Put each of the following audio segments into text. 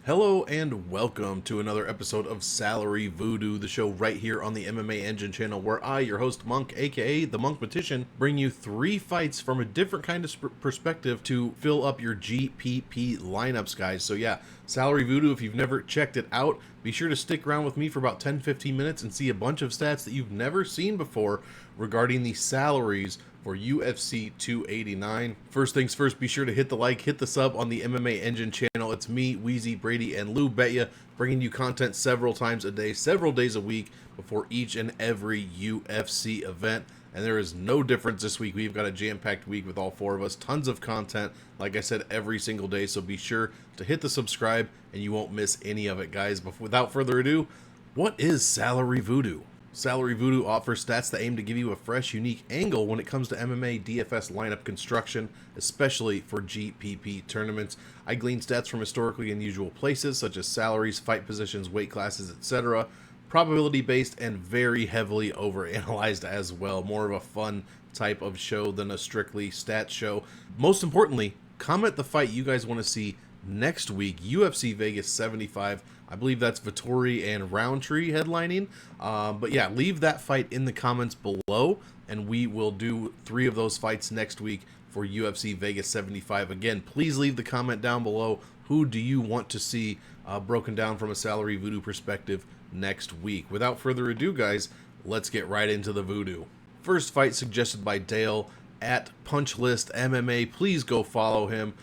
Hello and welcome to another episode of Salary Voodoo, the show right here on the MMA Engine channel where I, your host Monk, aka the Monkmatician, bring you 3 fights from a different kind of perspective to fill up your GPP lineups, guys. So yeah, Salary Voodoo, if you've never checked it out, be sure to stick around with me for about 10-15 minutes and see a bunch of stats that you've never seen before regarding the salaries for UFC 289. First things first, be sure to hit the like, hit the sub on the MMA Engine channel. It's me, Weezy, Brady, and Lou Betya, bringing you content several times a day, several days a week before each and every UFC event. And there is no difference this week. We've got a jam-packed week with all 4 of us. Tons of content, like I said, every single day. So be sure to hit the subscribe and you won't miss any of it, guys. But without further ado, what is Salary Voodoo? Salary Voodoo offers stats that aim to give you a fresh, unique angle when it comes to MMA DFS lineup construction, especially for GPP tournaments. I glean stats from historically unusual places, such as salaries, fight positions, weight classes, etc., probability-based and very heavily overanalyzed as well. More of a fun type of show than a strictly stats show. Most importantly, comment the fight you guys want to see next week, UFC Vegas 75. I believe that's Vettori and Roundtree headlining. But yeah, leave that fight in the comments below, and we will do 3 of those fights next week for UFC Vegas 75. Again, please leave the comment down below. Who do you want to see broken down from a Salary Voodoo perspective next week? Without further ado, guys, let's get right into the voodoo. First fight suggested by Dale at Punchlist MMA. Please go follow him.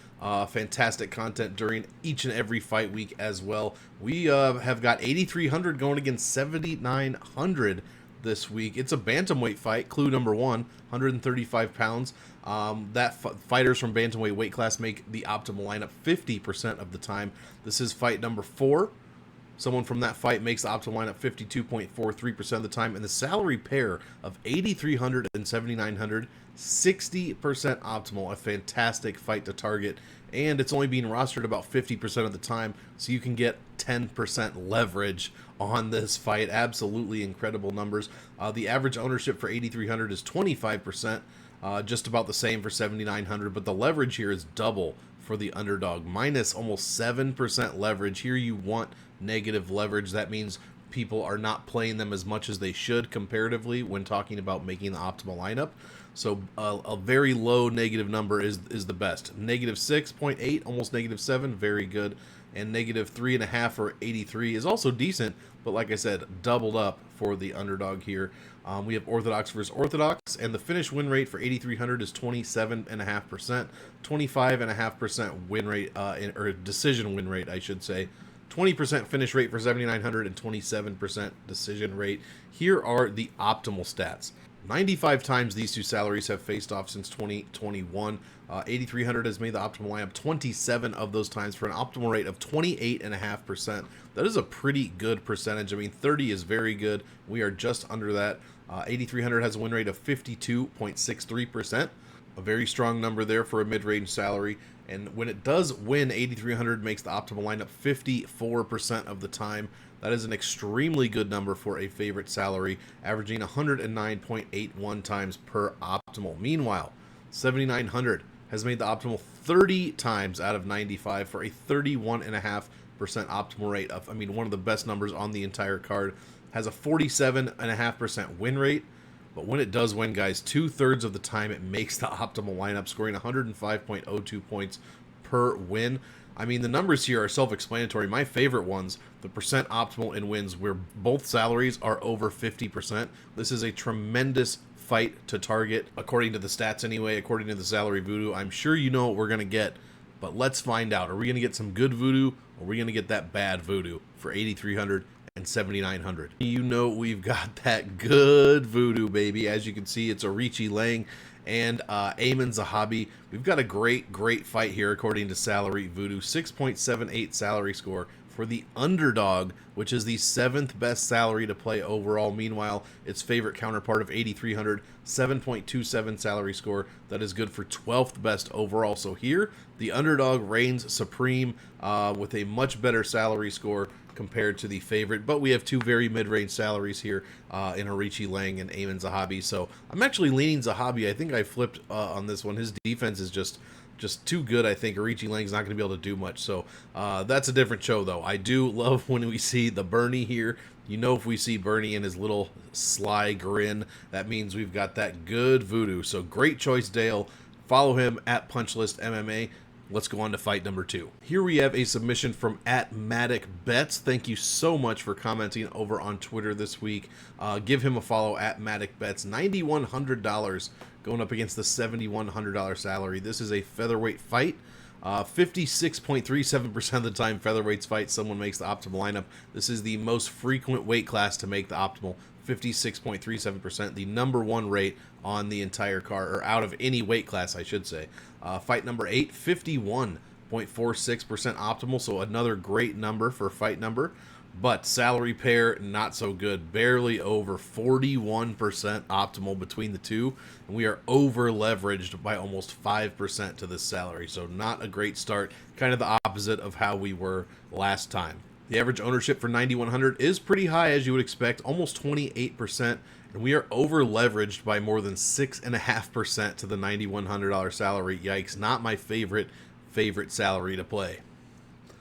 Fantastic content during each and every fight week as well. We have got 8,300 going against 7,900 this week. It's a bantamweight fight. Clue number 1, 135 pounds. Fighters from bantamweight weight class make the optimal lineup 50% of the time. This is fight number 4. Someone from that fight makes the optimal lineup 52.43% of the time, and the salary pair of 8,300 and 7,900, 60% optimal. A fantastic fight to target, and it's only being rostered about 50% of the time, so you can get 10% leverage on this fight. Absolutely incredible numbers. The average ownership for 8,300 is 25%, just about the same for 7,900, but the leverage here is double for the underdog, minus almost 7% leverage. Here you want negative leverage. That means people are not playing them as much as they should comparatively when talking about making the optimal lineup. So a very low negative number is the best. Negative 6.8, almost negative 7, very good. And negative 3.5 or 83 is also decent, but like I said, doubled up for the underdog here. We have Orthodox versus Orthodox, and the finish win rate for 8,300 is 27.5%, 25.5% win rate, or decision win rate, I should say. 20% finish rate for 7,900 and 27% decision rate. Here are the optimal stats. 95 times these two salaries have faced off since 2021. 8,300 has made the optimal lineup 27 of those times for an optimal rate of 28.5%. That is a pretty good percentage. I mean, 30 is very good. We are just under that. 8,300 has a win rate of 52.63%. A very strong number there for a mid-range salary. And when it does win, 8,300 makes the optimal lineup 54% of the time. That is an extremely good number for a favorite salary, averaging 109.81 times per optimal. Meanwhile, 7,900 has made the optimal 30 times out of 95 for a 31.5% optimal rate of, one of the best numbers on the entire card. Has a 47.5% win rate. But when it does win, guys, 2/3 of the time it makes the optimal lineup, scoring 105.02 points per win. I mean, the numbers here are self-explanatory. My favorite ones, the percent optimal in wins, where both salaries are over 50%. This is a tremendous fight to target, according to the stats anyway, according to the Salary Voodoo. I'm sure you know what we're going to get, but let's find out. Are we going to get some good voodoo, or are we going to get that bad voodoo for 8,300 and 7,900? You know we've got that good voodoo, baby. As you can see, it's Arichi Lang and Ayman Zahabi. We've got a great fight here according to Salary Voodoo. 6.78 salary score for the underdog, which is the 7th best salary to play overall. Meanwhile, its favorite counterpart of 8,300, 7.27 salary score. That is good for 12th best overall. So here, the underdog reigns supreme with a much better salary score compared to the favorite. But we have 2 very mid-range salaries here in Arichi Lang and Ayman Zahabi. So I'm actually leaning Zahabi. I think I flipped on this one. His defense is just just too good, I think. Arichi Lang's not going to be able to do much. So that's a different show, though. I do love when we see the Bernie here. You know, if we see Bernie and his little sly grin, that means we've got that good voodoo. So great choice, Dale. Follow him at Punchlist MMA. Let's go on to fight number 2. Here we have a submission from @MaticBets. Thank you so much for commenting over on Twitter this week. Give him a follow at MaticBets. $9,100 going up against the $7,100 salary. This is a featherweight fight. 56.37% of the time featherweights fight, someone makes the optimal lineup. This is the most frequent weight class to make the optimal. 56.37%, the number 1 rate on the entire card, or out of any weight class, I should say. Fight number 8, 51.46% optimal, so another great number for fight number. But salary pair, not so good. Barely over 41% optimal between the two. And we are over leveraged by almost 5% to this salary. So not a great start. Kind of the opposite of how we were last time. The average ownership for 9,100 is pretty high, as you would expect, almost 28%. And we are over leveraged by more than 6.5% to the $9,100 salary. Yikes, not my favorite salary to play.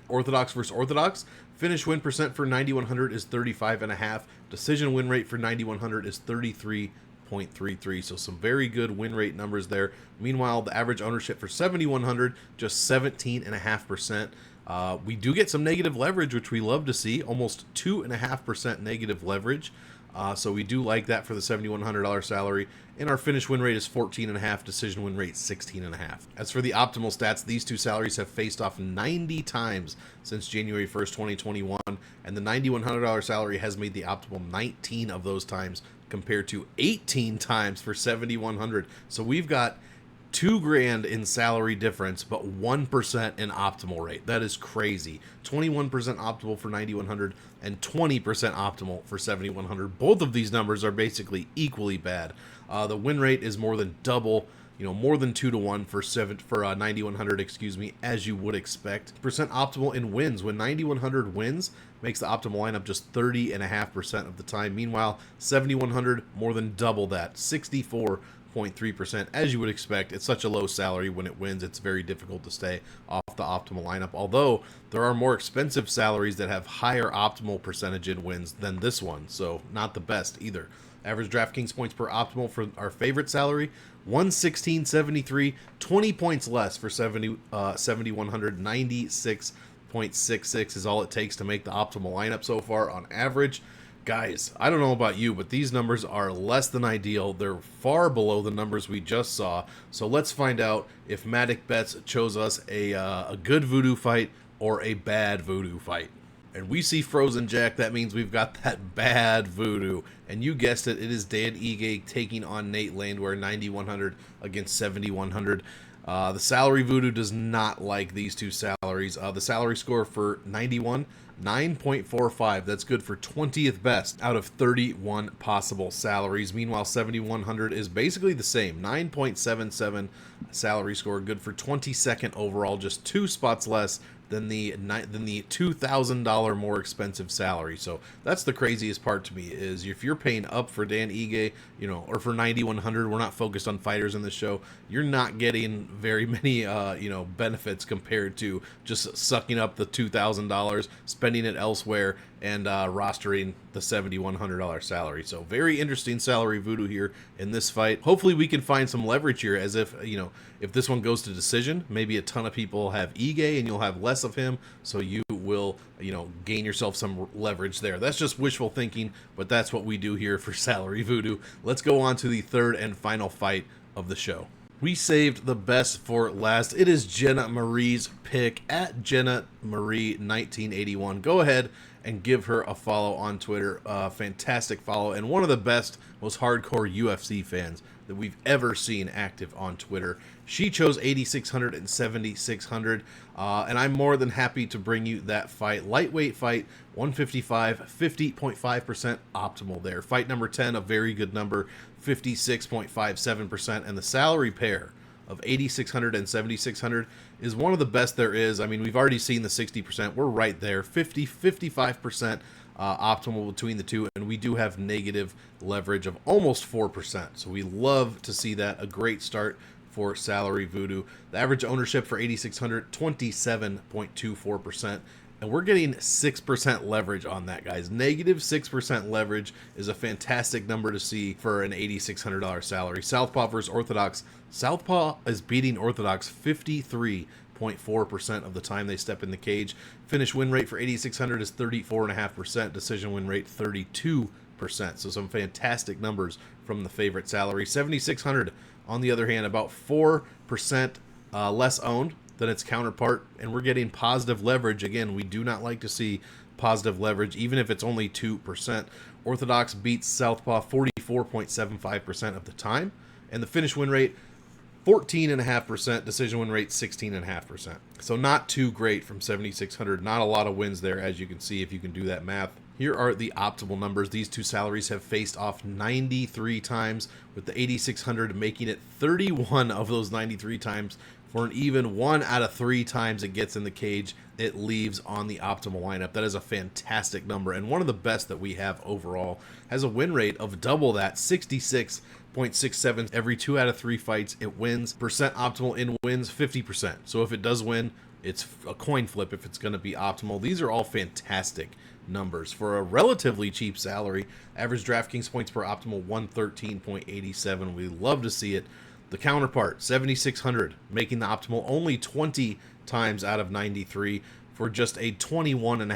Orthodox versus Orthodox. Finish win percent for 9,100 is 35.5. Decision win rate for 9,100 is 33.33. So some very good win rate numbers there. Meanwhile, the average ownership for 7,100, just 17.5%. We do get some negative leverage, which we love to see. Almost 2.5% negative leverage. So we do like that for the $7,100 salary. And our finish win rate is 14.5, decision win rate 16.5. As for the optimal stats, these two salaries have faced off 90 times since January 1st, 2021. And the $9,100 salary has made the optimal 19 of those times compared to 18 times for 7,100. So we've got $2,000 in salary difference, but 1% in optimal rate. That is crazy. 21% optimal for 9,100 and 20% optimal for 7,100. Both of these numbers are basically equally bad. The win rate is more than double, more than 2-to-1 for 9,100, excuse me, as you would expect. Percent optimal in wins. When 9,100 wins, makes the optimal lineup just 30.5% of the time. Meanwhile, 7,100 more than double that, 64.3%. As you would expect, it's such a low salary. When it wins, it's very difficult to stay off the optimal lineup, although there are more expensive salaries that have higher optimal percentage in wins than this one, so not the best either. Average DraftKings points per optimal for our favorite salary, 116.73, 20 points less for 7,100, 96.66 is all it takes to make the optimal lineup so far on average. Guys, I don't know about you, but these numbers are less than ideal. They're far below the numbers we just saw. So let's find out if MaticBets chose us a good voodoo fight or a bad voodoo fight. And we see Frozen Jack. That means we've got that bad voodoo. And you guessed it, it is Dan Ige taking on Nate Landwehr, 9,100 against 7,100. The Salary Voodoo does not like these two salaries. The salary score for 91, 9.45. That's good for 20th best out of 31 possible salaries. Meanwhile, 7,100 is basically the same, 9.77 salary score, good for 22nd overall, just 2 spots less than the $2,000 more expensive salary. So that's the craziest part to me, is if you're paying up for Dan Ige, or for 9,100, we're not focused on fighters in this show, you're not getting very many benefits compared to just sucking up the $2,000, spending it elsewhere, and rostering the $7,100 salary. So very interesting salary voodoo here in this fight. Hopefully we can find some leverage here, as if this one goes to decision, maybe a ton of people have Ige and you'll have less of him, so you will gain yourself some leverage there. That's just wishful thinking, but that's what we do here for Salary Voodoo. Let's go on to the third and final fight of the show. We saved the best for last. It is Jenna Marie's pick at Jenna Marie 1981. Go ahead and give her a follow on Twitter. Fantastic follow, and one of the best, most hardcore UFC fans that we've ever seen active on Twitter. She chose 8,600 and 7,600, and I'm more than happy to bring you that fight. Lightweight fight, 155, 50.5% optimal there. Fight number 10, a very good number, 56.57%, and the salary pair of 8,600 and 7,600 is one of the best there is. I mean, we've already seen the 60%. We're right there, 55% optimal between the two, and we do have negative leverage of almost 4%. So we love to see that. A great start for Salary Voodoo. The average ownership for 8,600, 27.24%. And we're getting 6% leverage on that, guys. Negative 6% leverage is a fantastic number to see for an $8,600 salary. Southpaw versus Orthodox. Southpaw is beating Orthodox 53.4% of the time they step in the cage. Finish win rate for 8,600 is 34.5%. Decision win rate 32%. So some fantastic numbers from the favorite salary. 7,600, on the other hand, about 4% less owned than its counterpart, and we're getting positive leverage. Again, we do not like to see positive leverage, even if it's only 2%. Orthodox beats Southpaw 44.75% of the time, and the finish win rate 14.5%, decision win rate 16.5%. So not too great from 7,600. Not a lot of wins there, as you can see if you can do that math. Here are the optimal numbers. These two salaries have faced off 93 times, with the 8,600 making it 31 of those 93 times. For an even 1 out of 3 times it gets in the cage, it leaves on the optimal lineup. That is a fantastic number, and one of the best that we have overall. Has a win rate of double that, 66.67. Every 2 out of 3 fights it wins. Percent optimal in wins, 50%. So if it does win, it's a coin flip if it's going to be optimal. These are all fantastic numbers for a relatively cheap salary. Average DraftKings points per optimal, 113.87. We love to see it. The counterpart, 7,600, making the optimal only 20 times out of 93 for just a 21.5%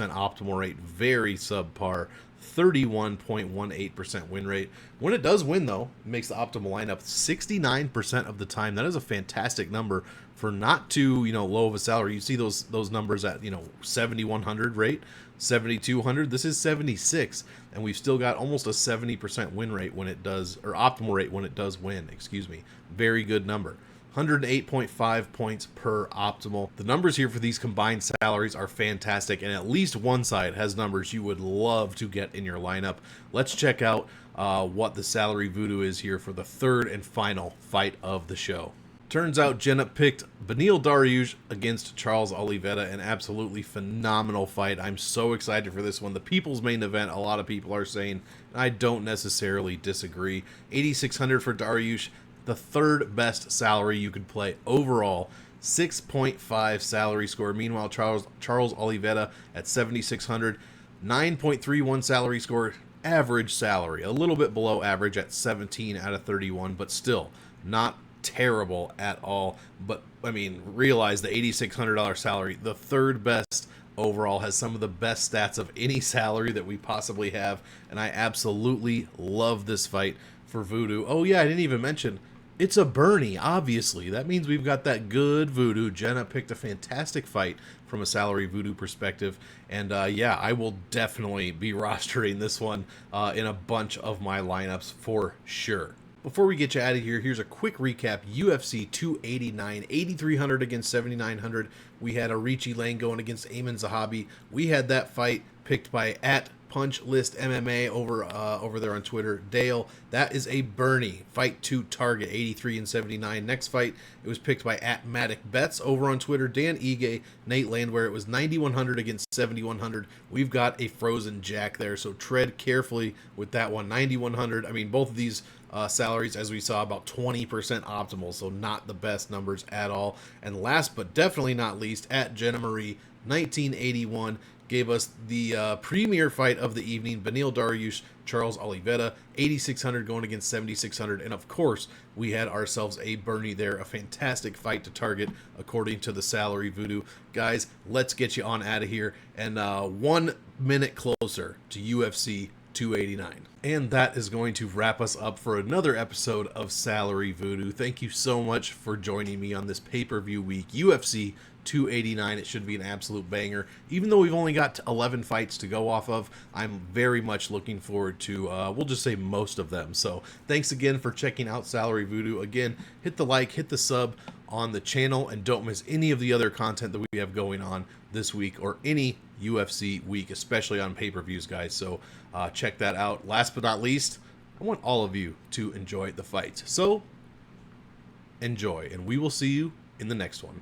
optimal rate. Very subpar. 31.18% win rate. When it does win, though, it makes the optimal lineup 69% of the time. That is a fantastic number for not too, low of a salary. You see those numbers at, 7,100 rate, 7,200. This is 76, and we've still got almost a 70% win rate when it does, or optimal rate when it does win, excuse me. Very good number. 108.5 points per optimal. The numbers here for these combined salaries are fantastic, and at least one side has numbers you would love to get in your lineup. Let's check out what the Salary Voodoo is here for the third and final fight of the show. Turns out Jenna picked Beneil Dariush against Charles Oliveira, an absolutely phenomenal fight. I'm so excited for this one. The people's main event, a lot of people are saying, and I don't necessarily disagree. 8,600 for Dariush, the third best salary you could play overall. 6.5 salary score. Meanwhile, Charles Oliveira at 7,600, 9.31 salary score. Average salary, a little bit below average at 17 out of 31, but still not terrible at all. But I mean, realize the $8,600 salary, the third best overall, has some of the best stats of any salary that we possibly have, and I absolutely love this fight for Voodoo. Oh yeah, I didn't even mention, it's a Bernie, obviously. That means we've got that good Voodoo. Jenna picked a fantastic fight from a Salary Voodoo perspective. And yeah, I will definitely be rostering this one in a bunch of my lineups for sure. Before we get you out of here, here's a quick recap. UFC 289, 8,300 against 7,900. We had Arichi Lane going against Ayman Zahabi. We had that fight picked by @PunchListMMA over there on Twitter. Dale, that is a Bernie. Fight to target, 83 and 79. Next fight, it was picked by @MaticBets over on Twitter. Dan Ige, Nate Landwehr. It was 9,100 against 7,100. We've got a frozen jack there, so tread carefully with that one. 9,100. I mean, both of these salaries, as we saw, about 20% optimal, so not the best numbers at all. And last but definitely not least, Jenna Marie, 1981, gave us the premier fight of the evening, Beneil Dariush, Charles Oliveira, 8,600 going against 7,600. And of course, we had ourselves a Bernie there, a fantastic fight to target according to the Salary Voodoo. Guys, let's get you on out of here and 1 minute closer to UFC 289. And that is going to wrap us up for another episode of Salary Voodoo. Thank you so much for joining me on this pay-per-view week. UFC 289, it should be an absolute banger. Even though we've only got 11 fights to go off of, I'm very much looking forward to, we'll just say most of them. So thanks again for checking out Salary Voodoo. Again, hit the like, hit the sub on the channel, and don't miss any of the other content that we have going on this week or any UFC week, especially on pay-per-views, guys. So check that out. Last but not least, I want all of you to enjoy the fights. So enjoy, and we will see you in the next one.